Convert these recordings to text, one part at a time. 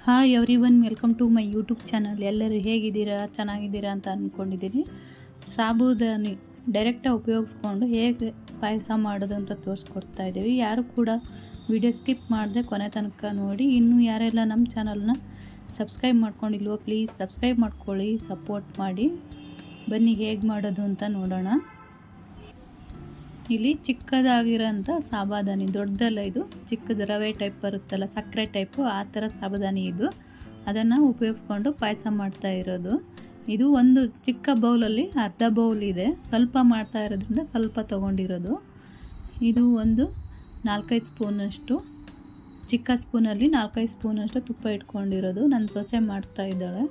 Hi everyone, welcome to my YouTube channel. ಎಲ್ಲರೂ ಹೇಗಿದ್ದೀರಾ, ಚೆನ್ನಾಗಿದ್ದೀರಾ ಅಂತ ಅಂದ್ಕೊಂಡಿದ್ದೀನಿ. ಸಾಬೂದಾನಿ ಡೈರೆಕ್ಟಾಗಿ ಉಪಯೋಗಿಸ್ಕೊಂಡು ಹೇಗೆ ಪಾಯಸ ಮಾಡೋದು ಅಂತ ತೋರಿಸ್ಕೊಡ್ತಾ ಇದ್ದೀವಿ. ಯಾರು ಕೂಡ ವಿಡಿಯೋ ಸ್ಕಿಪ್ ಮಾಡದೆ ಕೊನೆ ತನಕ ನೋಡಿ. ಇನ್ನೂ ಯಾರೆಲ್ಲ ನಮ್ಮ ಚಾನಲ್ನ ಸಬ್ಸ್ಕ್ರೈಬ್ ಮಾಡ್ಕೊಂಡಿಲ್ವೋ ಪ್ಲೀಸ್ ಸಬ್ಸ್ಕ್ರೈಬ್ ಮಾಡ್ಕೊಳ್ಳಿ, ಸಪೋರ್ಟ್ ಮಾಡಿ. ಬನ್ನಿ ಹೇಗೆ ಮಾಡೋದು ಅಂತ ನೋಡೋಣ. ಇಲ್ಲಿ ಚಿಕ್ಕದಾಗಿರೋಂಥ ಸಾಬೂದಾನಿ, ದೊಡ್ಡದಲ್ಲ ಇದು, ಚಿಕ್ಕದು ರವೆ ಟೈಪ್ ಬರುತ್ತಲ್ಲ, ಸಕ್ಕರೆ ಟೈಪು, ಆ ಥರ ಸಾಬೂದಾನಿ ಇದು. ಅದನ್ನು ಉಪಯೋಗಿಸ್ಕೊಂಡು ಪಾಯಸ ಮಾಡ್ತಾ ಇರೋದು. ಇದು ಒಂದು ಚಿಕ್ಕ ಬೌಲಲ್ಲಿ ಅರ್ಧ ಬೌಲ್ ಇದೆ, ಸ್ವಲ್ಪ ಮಾಡ್ತಾ ಇರೋದ್ರಿಂದ ಸ್ವಲ್ಪ ತೊಗೊಂಡಿರೋದು. ಇದು ಒಂದು 4-5 ಸ್ಪೂನಷ್ಟು, ಚಿಕ್ಕ ಸ್ಪೂನಲ್ಲಿ 4-5 ಸ್ಪೂನಷ್ಟು ತುಪ್ಪ ಇಟ್ಕೊಂಡಿರೋದು. ನನ್ನ ಸೊಸೆ ಮಾಡ್ತಾ ಇದ್ದಾಳೆ.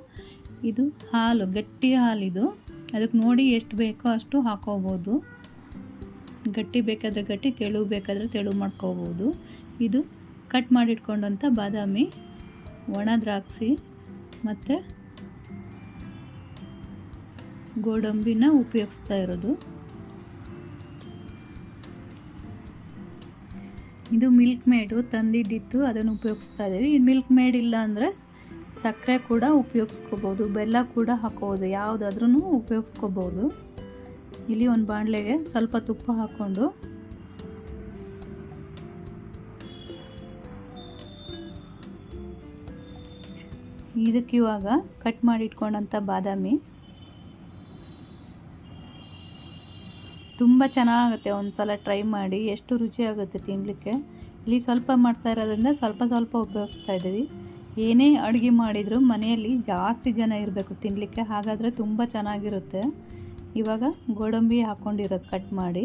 ಇದು ಹಾಲು, ಗಟ್ಟಿ ಹಾಲಿದು. ಅದಕ್ಕೆ ನೋಡಿ ಎಷ್ಟು ಬೇಕೋ ಅಷ್ಟು ಹಾಕೋಬೋದು. ಗಟ್ಟಿ ಬೇಕಾದರೆ ಗಟ್ಟಿ, ತೆಳು ಬೇಕಾದರೆ ತೆಳು ಮಾಡ್ಕೋಬೋದು. ಇದು ಕಟ್ ಮಾಡಿಟ್ಕೊಂಡಂಥ ಬಾದಾಮಿ, ಒಣ ದ್ರಾಕ್ಷಿ ಮತ್ತು ಗೋಡಂಬಿನ ಉಪಯೋಗಿಸ್ತಾ ಇರೋದು. ಇದು ಮಿಲ್ಕ್ ಮೇಡು ತಂದಿದ್ದಿತ್ತು, ಅದನ್ನು ಉಪಯೋಗಿಸ್ತಾ ಇದ್ದೀವಿ. ಈ ಮಿಲ್ಕ್ ಮೇಡ್ ಇಲ್ಲ ಅಂದರೆ ಸಕ್ಕರೆ ಕೂಡ ಉಪಯೋಗಿಸ್ಕೋಬೋದು, ಬೆಲ್ಲ ಕೂಡ ಹಾಕೋಬೋದು, ಯಾವುದಾದ್ರೂ ಉಪಯೋಗಿಸ್ಕೋಬೋದು. ಇಲ್ಲಿ ಒಂದು ಬಾಣಲೆಗೆ ಸ್ವಲ್ಪ ತುಪ್ಪ ಹಾಕ್ಕೊಂಡು ಇದಕ್ಕೆ ಇವಾಗ ಕಟ್ ಮಾಡಿ ಇಟ್ಕೊಂಡಂಥ ಬಾದಾಮಿ ತುಂಬ ಚೆನ್ನಾಗುತ್ತೆ. ಒಂದು ಸಲ ಟ್ರೈ ಮಾಡಿ, ಎಷ್ಟು ರುಚಿಯಾಗುತ್ತೆ ತಿನ್ನಲಿಕ್ಕೆ. ಇಲ್ಲಿ ಸ್ವಲ್ಪ ಮಾಡ್ತಾ ಇರೋದ್ರಿಂದ ಸ್ವಲ್ಪ ಸ್ವಲ್ಪ ಉಪಯೋಗಿಸ್ತಾ ಇದ್ದೀವಿ. ಏನೇ ಅಡುಗೆ ಮಾಡಿದರೂ ಮನೆಯಲ್ಲಿ ಜಾಸ್ತಿ ಜನ ಇರಬೇಕು ತಿನ್ನಲಿಕ್ಕೆ, ಹಾಗಾದರೆ ತುಂಬ ಚೆನ್ನಾಗಿರುತ್ತೆ. ಇವಾಗ ಗೋಡಂಬಿ ಹಾಕ್ಕೊಂಡಿರೋದು ಕಟ್ ಮಾಡಿ.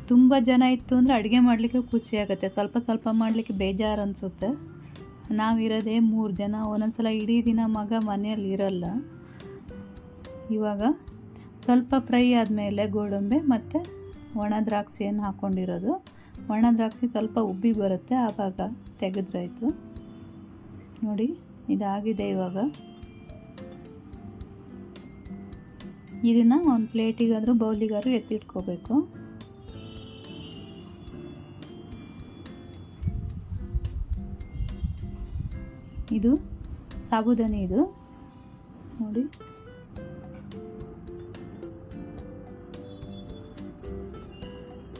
ತುಂಬ ಜನ ಇತ್ತು ಅಂದರೆ ಅಡುಗೆ ಮಾಡಲಿಕ್ಕೆ ಖುಷಿಯಾಗುತ್ತೆ, ಸ್ವಲ್ಪ ಸ್ವಲ್ಪ ಮಾಡಲಿಕ್ಕೆ ಬೇಜಾರು ಅನಿಸುತ್ತೆ. ನಾವಿರೋದೇ 3 ಜನ, ಒಂದೊಂದು ಸಲ ಇಡೀ ದಿನ ಮಗ ಮನೆಯಲ್ಲಿ ಇರಲ್ಲ. ಇವಾಗ ಸ್ವಲ್ಪ ಫ್ರೈ ಆದಮೇಲೆ ಗೋಡಂಬಿ ಮತ್ತು ಒಣ ದ್ರಾಕ್ಷಿಯನ್ನು ಹಾಕ್ಕೊಂಡಿರೋದು. ಒಣ ದ್ರಾಕ್ಷಿ ಸ್ವಲ್ಪ ಉಬ್ಬಿ ಬರುತ್ತೆ, ಆವಾಗ ತೆಗೆದ್ರಾಯ್ತು. ನೋಡಿ ಇದಾಗಿದೆ. ಇವಾಗ ಇದನ್ನು ಒಂದು ಪ್ಲೇಟಿಗಾದರೂ ಬೌಲಿಗಾದ್ರೂ ಎತ್ತಿಟ್ಕೋಬೇಕು. ಇದು ಸಾಬೂದಾನಿ, ಇದು ನೋಡಿ.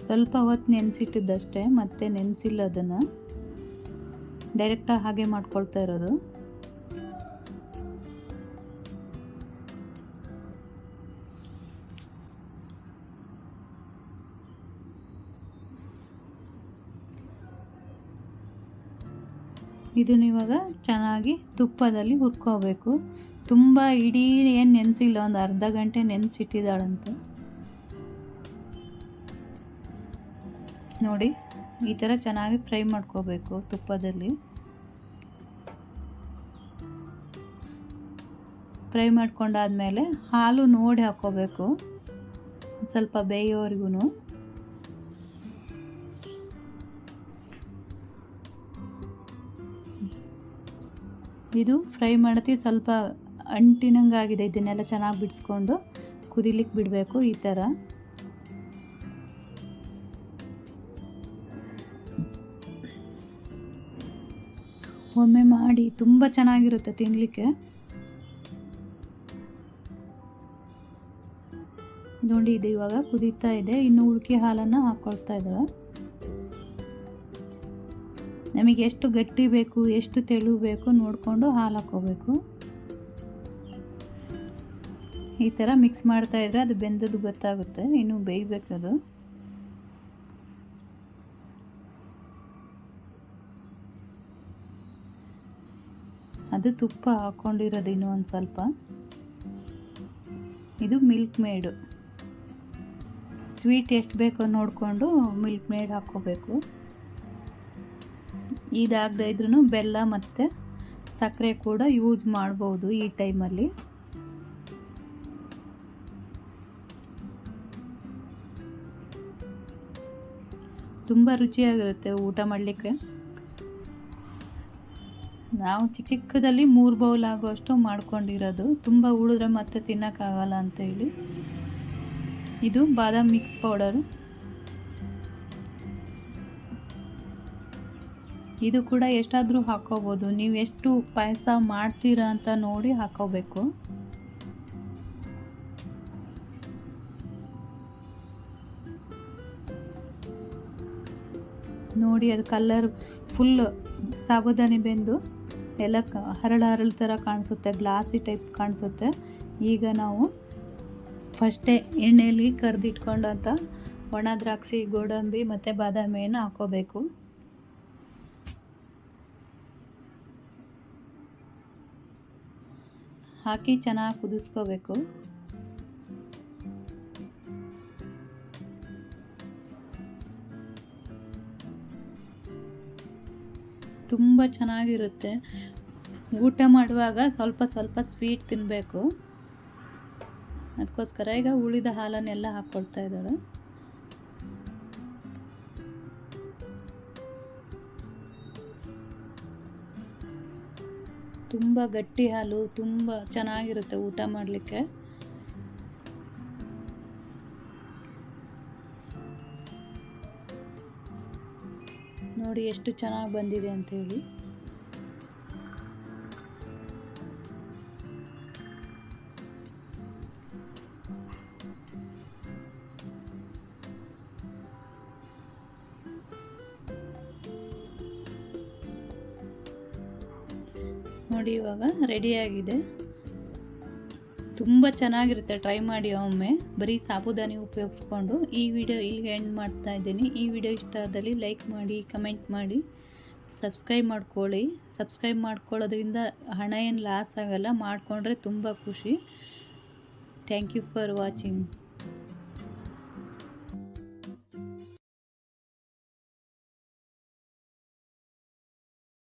ಸ್ವಲ್ಪ ಹೊತ್ತು ನೆನೆಸಿಟ್ಟಿದ್ದಷ್ಟೇ, ಮತ್ತೆ ನೆನೆಸಿಲ್ಲ. ಅದನ್ನು ಡೈರೆಕ್ಟಾಗಿ ಹಾಗೆ ಮಾಡ್ಕೊಳ್ತಾ ಇರೋದು. ಇದನ್ನ ಇವಾಗ ಚೆನ್ನಾಗಿ ತುಪ್ಪದಲ್ಲಿ ಹುರ್ಕೋಬೇಕು. ತುಂಬ ಇಡೀ ಏನು ನೆನೆಸಿಲ್ಲ, ಒಂದು ಅರ್ಧ ಗಂಟೆ ನೆನೆಸಿಟ್ಟಿದ್ದಾಳಂತೆ. ನೋಡಿ ಈ ಥರ ಚೆನ್ನಾಗಿ ಫ್ರೈ ಮಾಡ್ಕೋಬೇಕು ತುಪ್ಪದಲ್ಲಿ. ಫ್ರೈ ಮಾಡ್ಕೊಂಡಾದ್ಮೇಲೆ ಹಾಲು ನೋಡಿ ಹಾಕ್ಕೋಬೇಕು, ಸ್ವಲ್ಪ ಬೇಯೋವರೆಗೂ. ಇದು ಫ್ರೈ ಮಾಡತ್ತಿ ಸ್ವಲ್ಪ ಅಂಟಿನಂಗಾಗಿದೆ. ಇದನ್ನೆಲ್ಲ ಚೆನ್ನಾಗಿ ಬಿಡಿಸ್ಕೊಂಡು ಕುದಿಲಿಕ್ಕೆ ಬಿಡಬೇಕು. ಈ ಥರ ಒಮ್ಮೆ ಮಾಡಿ, ತುಂಬ ಚೆನ್ನಾಗಿರುತ್ತೆ ತಿನ್ನಲಿಕ್ಕೆ. ನೋಡಿ ಇದು ಇವಾಗ ಕುದೀತಾ ಇದೆ. ಇನ್ನು ಉಳ್ಕಿ ಹಾಲನ್ನು ಹಾಕ್ಕೊಳ್ತಾ ಇದ್ದಾಳೆ. ನಮಗೆ ಎಷ್ಟು ಗಟ್ಟಿ ಬೇಕು, ಎಷ್ಟು ತೆಳು ಬೇಕು ನೋಡಿಕೊಂಡು ಹಾಲು ಹಾಕ್ಕೋಬೇಕು. ಈ ಥರ ಮಿಕ್ಸ್ ಮಾಡ್ತಾ ಇದ್ರೆ ಅದು ಬೆಂದದ್ದು ಗೊತ್ತಾಗುತ್ತೆ. ಇನ್ನು ಬೇಯಬೇಕದು. ಅದು ತುಪ್ಪ ಹಾಕ್ಕೊಂಡಿರೋದು ಇನ್ನೂ ಒಂದು ಸ್ವಲ್ಪ. ಇದು ಮಿಲ್ಕ್ ಮೇಡು, ಸ್ವೀಟ್ ಎಷ್ಟು ಬೇಕೋ ನೋಡಿಕೊಂಡು ಮಿಲ್ಕ್ ಮೇಡ್ ಹಾಕ್ಕೋಬೇಕು. ಇದಾಗದೇ ಇದ್ರೂ ಬೆಲ್ಲ ಮತ್ತು ಸಕ್ಕರೆ ಕೂಡ ಯೂಸ್ ಮಾಡ್ಬೋದು ಈ ಟೈಮಲ್ಲಿ. ತುಂಬ ರುಚಿಯಾಗಿರುತ್ತೆ ಊಟ ಮಾಡಲಿಕ್ಕೆ. ನಾವು ಚಿಕ್ಕದಲ್ಲಿ 3 ಬೌಲ್ ಆಗುವಷ್ಟು ಮಾಡ್ಕೊಂಡಿರೋದು. ತುಂಬ ಉಳಿದ್ರೆ ಮತ್ತೆ ತಿನ್ನೋಕ್ಕಾಗಲ್ಲ ಅಂತೇಳಿ. ಇದು ಬಾದಾಮ್ ಮಿಕ್ಸ್ ಪೌಡರು. ಇದು ಕೂಡ ಎಷ್ಟಾದರೂ ಹಾಕ್ಕೋಬೋದು, ನೀವು ಎಷ್ಟು ಪಾಯಸ ಮಾಡ್ತೀರಾ ಅಂತ ನೋಡಿ ಹಾಕ್ಕೋಬೇಕು. ನೋಡಿ ಅದು ಕಲರ್ ಫುಲ್ ಸಾಬುದಾನಿ ಬೆಂದು ಎಲ್ಲ ಹರಳು ಥರ ಕಾಣಿಸುತ್ತೆ, ಗ್ಲಾಸಿ ಟೈಪ್ ಕಾಣಿಸುತ್ತೆ. ಈಗ ನಾವು ಫಸ್ಟೇ ಎಣ್ಣೆಯಲ್ಲಿ ಕರೆದಿಟ್ಕೊಂಡಂಥ ಒಣ ದ್ರಾಕ್ಷಿ, ಗೋಡಂಬಿ ಮತ್ತು ಬಾದಾಮಿಯನ್ನು ಹಾಕ್ಕೋಬೇಕು. ಹಾಕಿ ಚೆನ್ನಾಗಿ ಕುದಿಸ್ಕೋಬೇಕು. ತುಂಬ ಚೆನ್ನಾಗಿರುತ್ತೆ. ಊಟ ಮಾಡುವಾಗ ಸ್ವಲ್ಪ ಸ್ವಲ್ಪ ಸ್ವೀಟ್ ತಿನ್ನಬೇಕು. ಅದಕ್ಕೋಸ್ಕರ ಈಗ ಉಳಿದ ಹಾಲನ್ನೆಲ್ಲ ಹಾಕ್ಕೊಳ್ತಾ ಇದ್ದಾಳೆ. ತುಂಬ ಗಟ್ಟಿ ಹಾಲು, ತುಂಬ ಚೆನ್ನಾಗಿರುತ್ತೆ ಊಟ ಮಾಡಲಿಕ್ಕೆ. ನೋಡಿ ಎಷ್ಟು ಚೆನ್ನಾಗಿ ಬಂದಿದೆ ಅಂತೇಳಿ. ನೋಡಿ ಇವಾಗ ರೆಡಿಯಾಗಿದೆ. ತುಂಬ ಚೆನ್ನಾಗಿರುತ್ತೆ, ಟ್ರೈ ಮಾಡಿ ಒಮ್ಮೆ. ಬರೀ ಸಾಬುದಾನಿ ಉಪಯೋಗಿಸ್ಕೊಂಡು. ಈ ವಿಡಿಯೋ ಇಲ್ಲಿಗೆ ಎಂಡ್ ಮಾಡ್ತಾ ಇದ್ದೀನಿ. ಈ ವಿಡಿಯೋ ಇಷ್ಟ ಆದಲ್ಲಿ ಲೈಕ್ ಮಾಡಿ, ಕಮೆಂಟ್ ಮಾಡಿ, ಸಬ್ಸ್ಕ್ರೈಬ್ ಮಾಡ್ಕೊಳ್ಳಿ. ಸಬ್ಸ್ಕ್ರೈಬ್ ಮಾಡ್ಕೊಳ್ಳೋದ್ರಿಂದ ಹಣ ಏನು ಲಾಸ್ ಆಗಲ್ಲ, ಮಾಡಿಕೊಂಡ್ರೆ ತುಂಬ ಖುಷಿ. Thank you for watching.